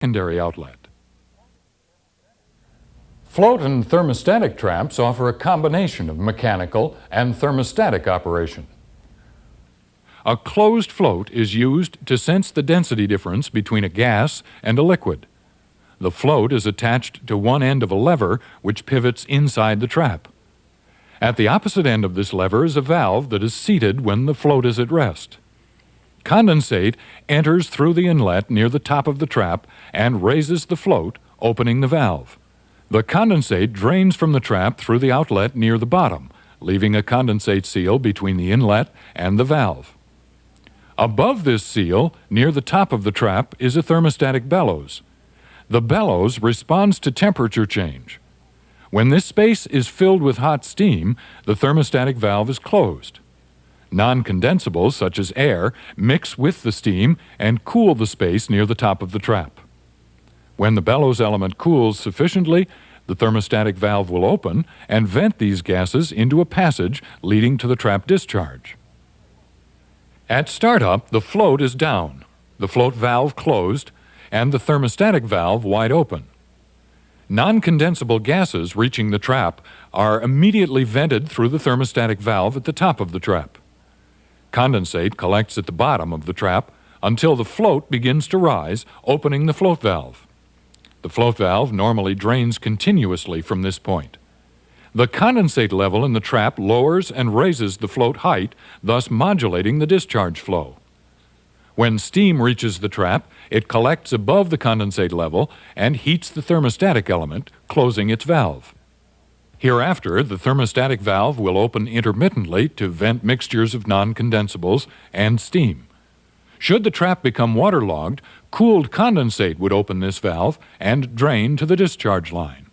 secondary outlet. Float and thermostatic traps offer a combination of mechanical and thermostatic operation. A closed float is used to sense the density difference between a gas and a liquid. The float is attached to one end of a lever which pivots inside the trap. At the opposite end of this lever is a valve that is seated when the float is at rest. Condensate enters through the inlet near the top of the trap and raises the float, opening the valve. The condensate drains from the trap through the outlet near the bottom, leaving a condensate seal between the inlet and the valve. Above this seal, near the top of the trap, is a thermostatic bellows. The bellows responds to temperature change. When this space is filled with hot steam, the thermostatic valve is closed. Non-condensables, such as air, mix with the steam and cool the space near the top of the trap. When the bellows element cools sufficiently, the thermostatic valve will open and vent these gases into a passage leading to the trap discharge. At startup, the float is down, the float valve closed, and the thermostatic valve wide open. Non-condensable gases reaching the trap are immediately vented through the thermostatic valve at the top of the trap. Condensate collects at the bottom of the trap until the float begins to rise, opening the float valve. The float valve normally drains continuously from this point. The condensate level in the trap lowers and raises the float height, thus modulating the discharge flow. When steam reaches the trap, it collects above the condensate level and heats the thermostatic element, closing its valve. Hereafter, the thermostatic valve will open intermittently to vent mixtures of non-condensables and steam. Should the trap become waterlogged, cooled condensate would open this valve and drain to the discharge line.